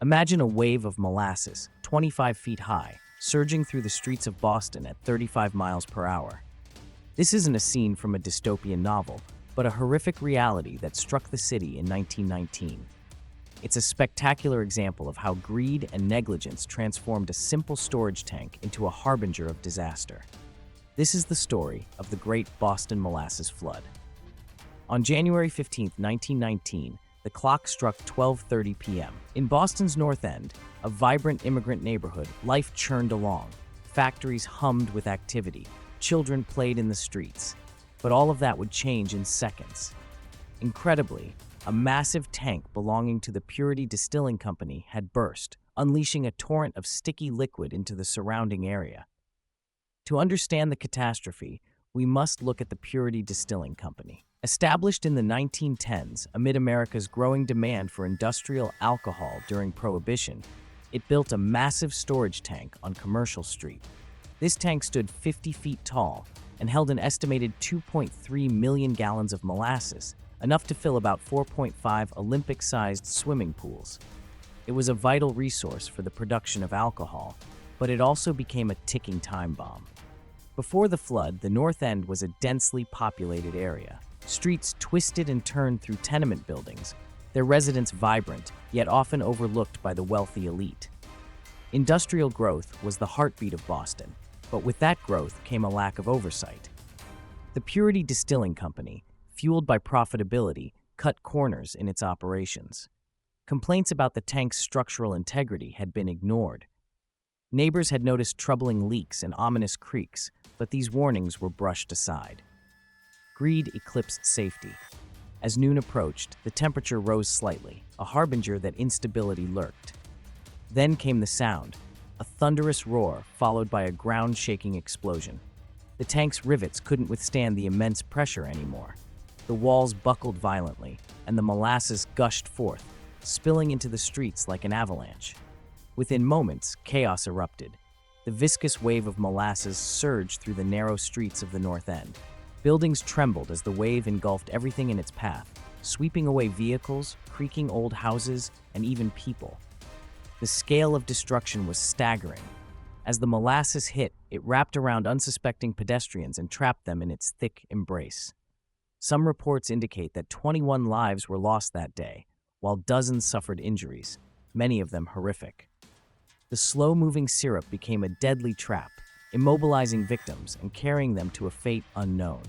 Imagine a wave of molasses, 25 feet high, surging through the streets of Boston at 35 miles per hour. This isn't a scene from a dystopian novel, but a horrific reality that struck the city in 1919. It's a spectacular example of how greed and negligence transformed a simple storage tank into a harbinger of disaster. This is the story of the Great Boston Molasses Flood. On January 15, 1919, the clock struck 12:30 p.m. In Boston's North End, a vibrant immigrant neighborhood, life churned along. Factories hummed with activity. Children played in the streets. But all of that would change in seconds. Incredibly, a massive tank belonging to the Purity Distilling Company had burst, unleashing a torrent of sticky liquid into the surrounding area. To understand the catastrophe, we must look at the Purity Distilling Company. Established in the 1910s amid America's growing demand for industrial alcohol during Prohibition, it built a massive storage tank on Commercial Street. This tank stood 50 feet tall and held an estimated 2.3 million gallons of molasses, enough to fill about 4.5 Olympic-sized swimming pools. It was a vital resource for the production of alcohol, but it also became a ticking time bomb. Before the flood, the North End was a densely populated area. Streets twisted and turned through tenement buildings, their residents vibrant, yet often overlooked by the wealthy elite. Industrial growth was the heartbeat of Boston, but with that growth came a lack of oversight. The Purity Distilling Company, fueled by profitability, cut corners in its operations. Complaints about the tank's structural integrity had been ignored. Neighbors had noticed troubling leaks and ominous creaks, but these warnings were brushed aside. Greed eclipsed safety. As noon approached, the temperature rose slightly, a harbinger that instability lurked. Then came the sound, a thunderous roar followed by a ground-shaking explosion. The tank's rivets couldn't withstand the immense pressure anymore. The walls buckled violently, and the molasses gushed forth, spilling into the streets like an avalanche. Within moments, chaos erupted. The viscous wave of molasses surged through the narrow streets of the North End. Buildings trembled as the wave engulfed everything in its path, sweeping away vehicles, creaking old houses, and even people. The scale of destruction was staggering. As the molasses hit, it wrapped around unsuspecting pedestrians and trapped them in its thick embrace. Some reports indicate that 21 lives were lost that day, while dozens suffered injuries, many of them horrific. The slow-moving syrup became a deadly trap, immobilizing victims and carrying them to a fate unknown.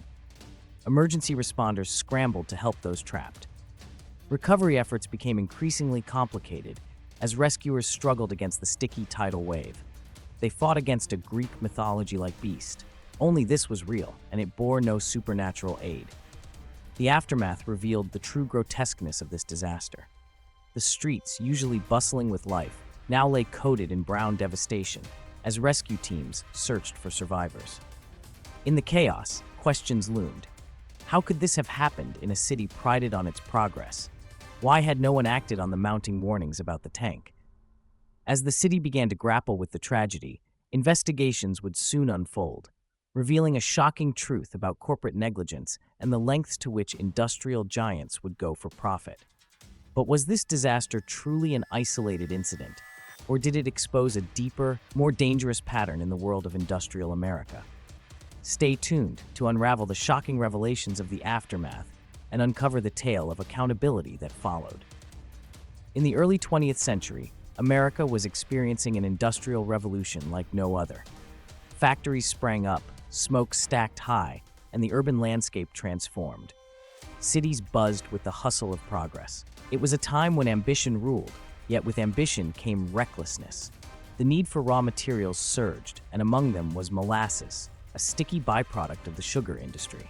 Emergency responders scrambled to help those trapped. Recovery efforts became increasingly complicated as rescuers struggled against the sticky tidal wave. They fought against a Greek mythology-like beast. Only this was real, and it bore no supernatural aid. The aftermath revealed the true grotesqueness of this disaster. The streets, usually bustling with life, now lay coated in brown devastation as rescue teams searched for survivors. In the chaos, questions loomed. How could this have happened in a city prided on its progress? Why had no one acted on the mounting warnings about the tank? As the city began to grapple with the tragedy, investigations would soon unfold, revealing a shocking truth about corporate negligence and the lengths to which industrial giants would go for profit. But was this disaster truly an isolated incident? Or did it expose a deeper, more dangerous pattern in the world of industrial America? Stay tuned to unravel the shocking revelations of the aftermath and uncover the tale of accountability that followed. In the early 20th century, America was experiencing an industrial revolution like no other. Factories sprang up, smoke stacked high, and the urban landscape transformed. Cities buzzed with the hustle of progress. It was a time when ambition ruled, yet with ambition came recklessness. The need for raw materials surged, and among them was molasses, a sticky byproduct of the sugar industry.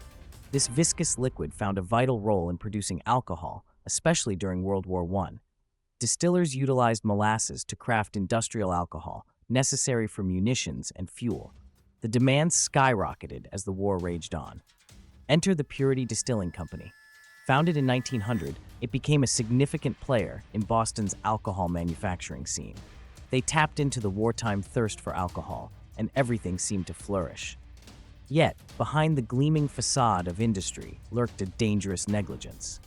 This viscous liquid found a vital role in producing alcohol, especially during World War I. Distillers utilized molasses to craft industrial alcohol, necessary for munitions and fuel. The demand skyrocketed as the war raged on. Enter the Purity Distilling Company. Founded in 1900, it became a significant player in Boston's alcohol manufacturing scene. They tapped into the wartime thirst for alcohol, and everything seemed to flourish. Yet, behind the gleaming facade of industry lurked a dangerous negligence.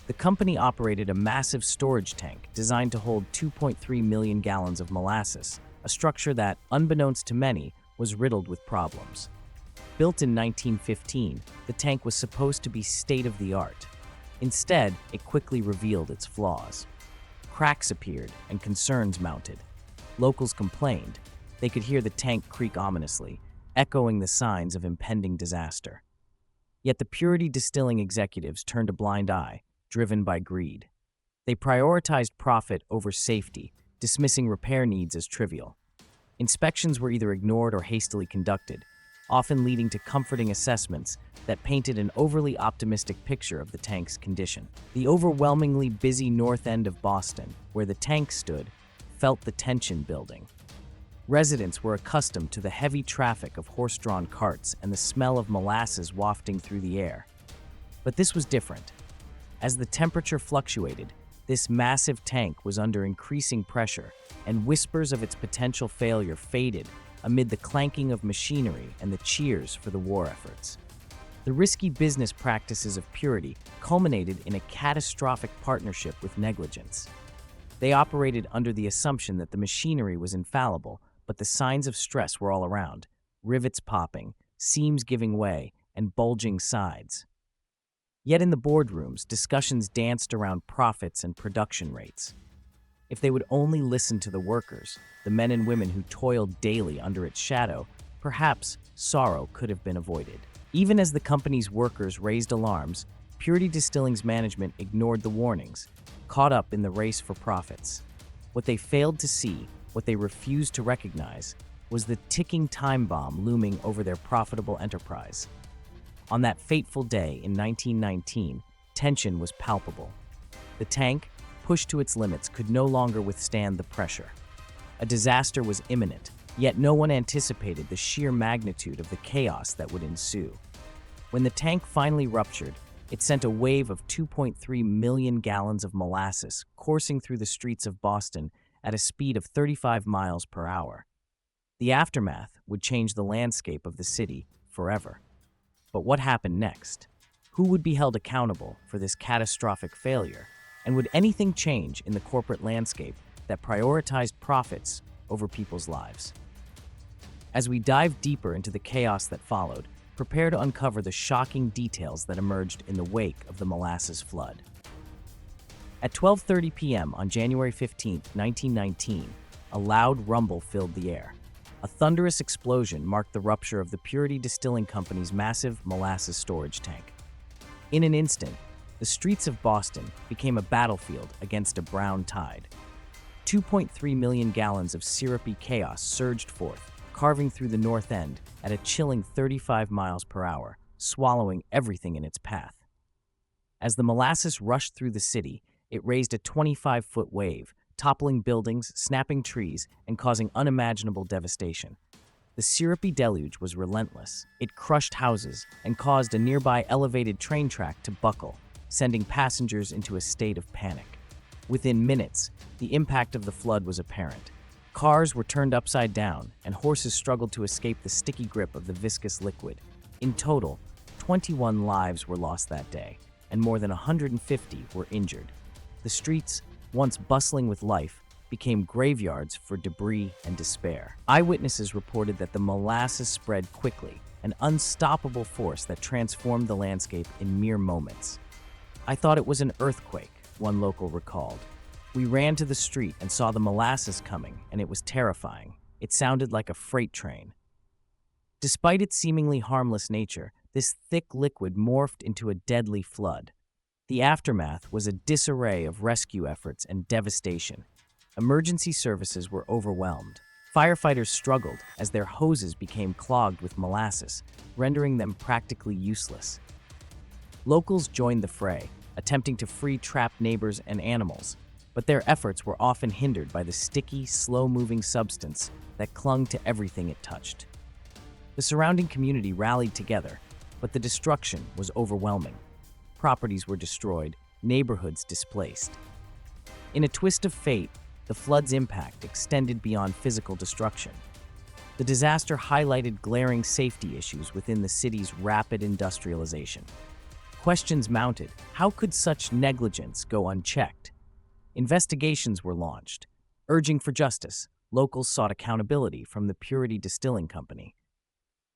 The company operated a massive storage tank designed to hold 2.3 million gallons of molasses, a structure that, unbeknownst to many, was riddled with problems. Built in 1915, the tank was supposed to be state-of-the-art. Instead, it quickly revealed its flaws. Cracks appeared and concerns mounted. Locals complained. They could hear the tank creak ominously, echoing the signs of impending disaster. Yet the purity distilling executives turned a blind eye, driven by greed. They prioritized profit over safety, dismissing repair needs as trivial. Inspections were either ignored or hastily conducted, often leading to comforting assessments that painted an overly optimistic picture of the tank's condition. The overwhelmingly busy north end of Boston, where the tank stood, felt the tension building. Residents were accustomed to the heavy traffic of horse-drawn carts and the smell of molasses wafting through the air. But this was different. As the temperature fluctuated, this massive tank was under increasing pressure, and whispers of its potential failure faded amid the clanking of machinery and the cheers for the war efforts. The risky business practices of purity culminated in a catastrophic partnership with negligence. They operated under the assumption that the machinery was infallible, but the signs of stress were all around: rivets popping, seams giving way, and bulging sides. Yet in the boardrooms, discussions danced around profits and production rates. If they would only listen to the workers, the men and women who toiled daily under its shadow, perhaps sorrow could have been avoided. Even as the company's workers raised alarms, Purity Distilling's management ignored the warnings, caught up in the race for profits. What they failed to see, what they refused to recognize, was the ticking time bomb looming over their profitable enterprise. On that fateful day in 1919, tension was palpable. The tank, pushed to its limits, could no longer withstand the pressure. A disaster was imminent, yet no one anticipated the sheer magnitude of the chaos that would ensue. When the tank finally ruptured, it sent a wave of 2.3 million gallons of molasses coursing through the streets of Boston at a speed of 35 miles per hour. The aftermath would change the landscape of the city forever. But what happened next? Who would be held accountable for this catastrophic failure? And would anything change in the corporate landscape that prioritized profits over people's lives? As we dive deeper into the chaos that followed, prepare to uncover the shocking details that emerged in the wake of the molasses flood. At 12:30 p.m. on January 15, 1919, a loud rumble filled the air. A thunderous explosion marked the rupture of the Purity Distilling Company's massive molasses storage tank. In an instant, the streets of Boston became a battlefield against a brown tide. 2.3 million gallons of syrupy chaos surged forth, carving through the north end at a chilling 35 miles per hour, swallowing everything in its path. As the molasses rushed through the city, it raised a 25-foot wave, toppling buildings, snapping trees, and causing unimaginable devastation. The syrupy deluge was relentless. It crushed houses and caused a nearby elevated train track to buckle, sending passengers into a state of panic. Within minutes, the impact of the flood was apparent. Cars were turned upside down, and horses struggled to escape the sticky grip of the viscous liquid. In total, 21 lives were lost that day, and more than 150 were injured. The streets, once bustling with life, became graveyards for debris and despair. Eyewitnesses reported that the molasses spread quickly, an unstoppable force that transformed the landscape in mere moments. "I thought it was an earthquake," one local recalled. "We ran to the street and saw the molasses coming, and it was terrifying. It sounded like a freight train." Despite its seemingly harmless nature, this thick liquid morphed into a deadly flood. The aftermath was a disarray of rescue efforts and devastation. Emergency services were overwhelmed. Firefighters struggled as their hoses became clogged with molasses, rendering them practically useless. Locals joined the fray, attempting to free trapped neighbors and animals, but their efforts were often hindered by the sticky, slow-moving substance that clung to everything it touched. The surrounding community rallied together, but the destruction was overwhelming. Properties were destroyed, neighborhoods displaced. In a twist of fate, the flood's impact extended beyond physical destruction. The disaster highlighted glaring safety issues within the city's rapid industrialization. Questions mounted. How could such negligence go unchecked? Investigations were launched. Urging for justice, locals sought accountability from the Purity Distilling Company.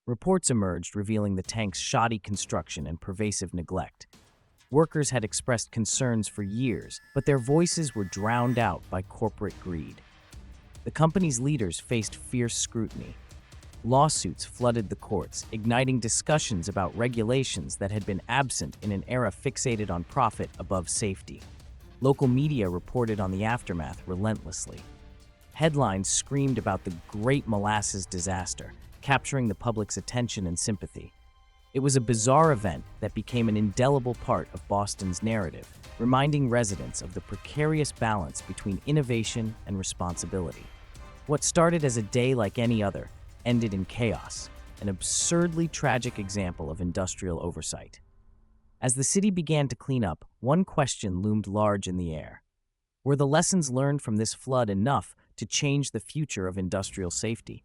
Reports emerged revealing the tank's shoddy construction and pervasive neglect. Workers had expressed concerns for years, but their voices were drowned out by corporate greed. The company's leaders faced fierce scrutiny. Lawsuits flooded the courts, igniting discussions about regulations that had been absent in an era fixated on profit above safety. Local media reported on the aftermath relentlessly. Headlines screamed about the Great Molasses disaster, capturing the public's attention and sympathy. It was a bizarre event that became an indelible part of Boston's narrative, reminding residents of the precarious balance between innovation and responsibility. What started as a day like any other ended in chaos, an absurdly tragic example of industrial oversight. As the city began to clean up, one question loomed large in the air. Were the lessons learned from this flood enough to change the future of industrial safety?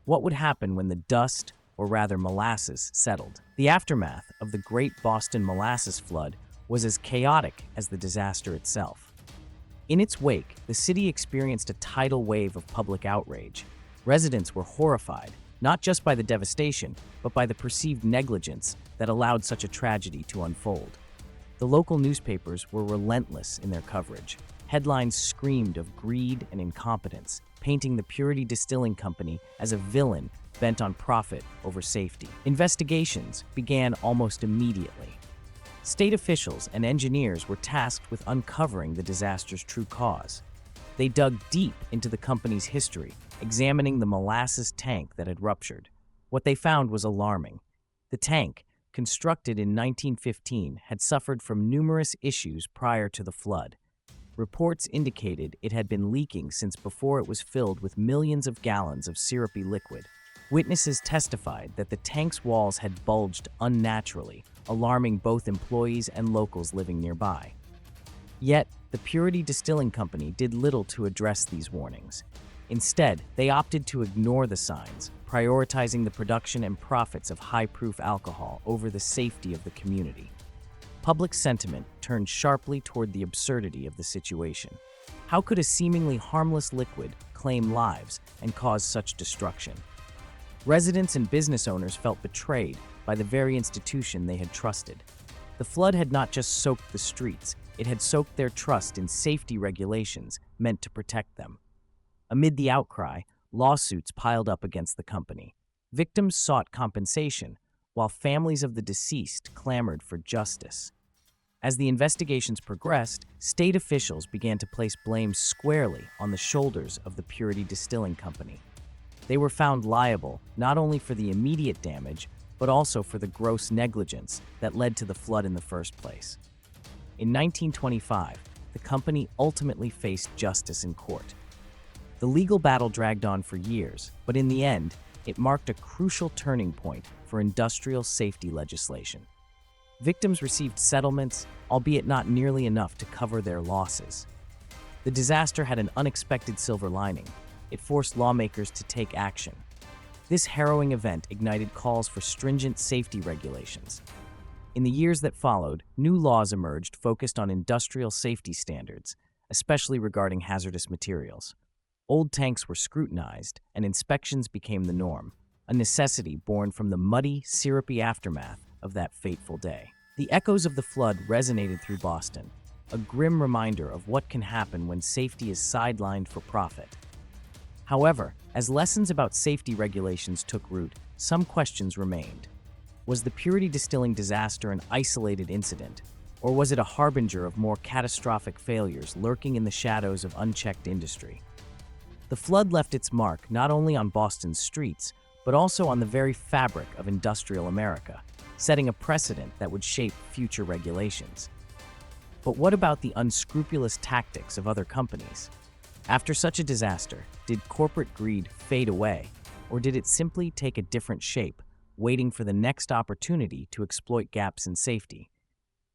What would happen when the dust, or rather molasses, settled? The aftermath of the Great Boston Molasses Flood was as chaotic as the disaster itself. In its wake, the city experienced a tidal wave of public outrage. Residents were horrified, not just by the devastation, but by the perceived negligence that allowed such a tragedy to unfold. The local newspapers were relentless in their coverage. Headlines screamed of greed and incompetence, painting the Purity Distilling Company as a villain bent on profit over safety. Investigations began almost immediately. State officials and engineers were tasked with uncovering the disaster's true cause. They dug deep into the company's history, examining the molasses tank that had ruptured. What they found was alarming. The tank, constructed in 1915, had suffered from numerous issues prior to the flood. Reports indicated it had been leaking since before it was filled with millions of gallons of syrupy liquid. Witnesses testified that the tank's walls had bulged unnaturally, alarming both employees and locals living nearby. Yet, the Purity Distilling Company did little to address these warnings. Instead, they opted to ignore the signs, prioritizing the production and profits of high-proof alcohol over the safety of the community. Public sentiment turned sharply toward the absurdity of the situation. How could a seemingly harmless liquid claim lives and cause such destruction? Residents and business owners felt betrayed by the very institution they had trusted. The flood had not just soaked the streets, it had soaked their trust in safety regulations meant to protect them. Amid the outcry, lawsuits piled up against the company. Victims sought compensation, while families of the deceased clamored for justice. As the investigations progressed, state officials began to place blame squarely on the shoulders of the Purity Distilling Company. They were found liable not only for the immediate damage, but also for the gross negligence that led to the flood in the first place. In 1925, the company ultimately faced justice in court. The legal battle dragged on for years, but in the end, it marked a crucial turning point for industrial safety legislation. Victims received settlements, albeit not nearly enough to cover their losses. The disaster had an unexpected silver lining. It forced lawmakers to take action. This harrowing event ignited calls for stringent safety regulations. In the years that followed, new laws emerged focused on industrial safety standards, especially regarding hazardous materials. Old tanks were scrutinized, and inspections became the norm, a necessity born from the muddy, syrupy aftermath of that fateful day. The echoes of the flood resonated through Boston, a grim reminder of what can happen when safety is sidelined for profit. However, as lessons about safety regulations took root, some questions remained. Was the Purity Distilling disaster an isolated incident, or was it a harbinger of more catastrophic failures lurking in the shadows of unchecked industry? The flood left its mark not only on Boston's streets, but also on the very fabric of industrial America, setting a precedent that would shape future regulations. But what about the unscrupulous tactics of other companies? After such a disaster, did corporate greed fade away, or did it simply take a different shape, waiting for the next opportunity to exploit gaps in safety?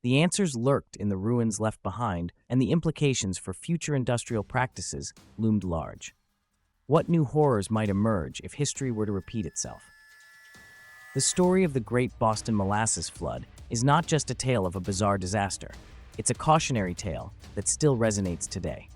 The answers lurked in the ruins left behind, and the implications for future industrial practices loomed large. What new horrors might emerge if history were to repeat itself? The story of the Great Boston Molasses Flood is not just a tale of a bizarre disaster. It's a cautionary tale that still resonates today.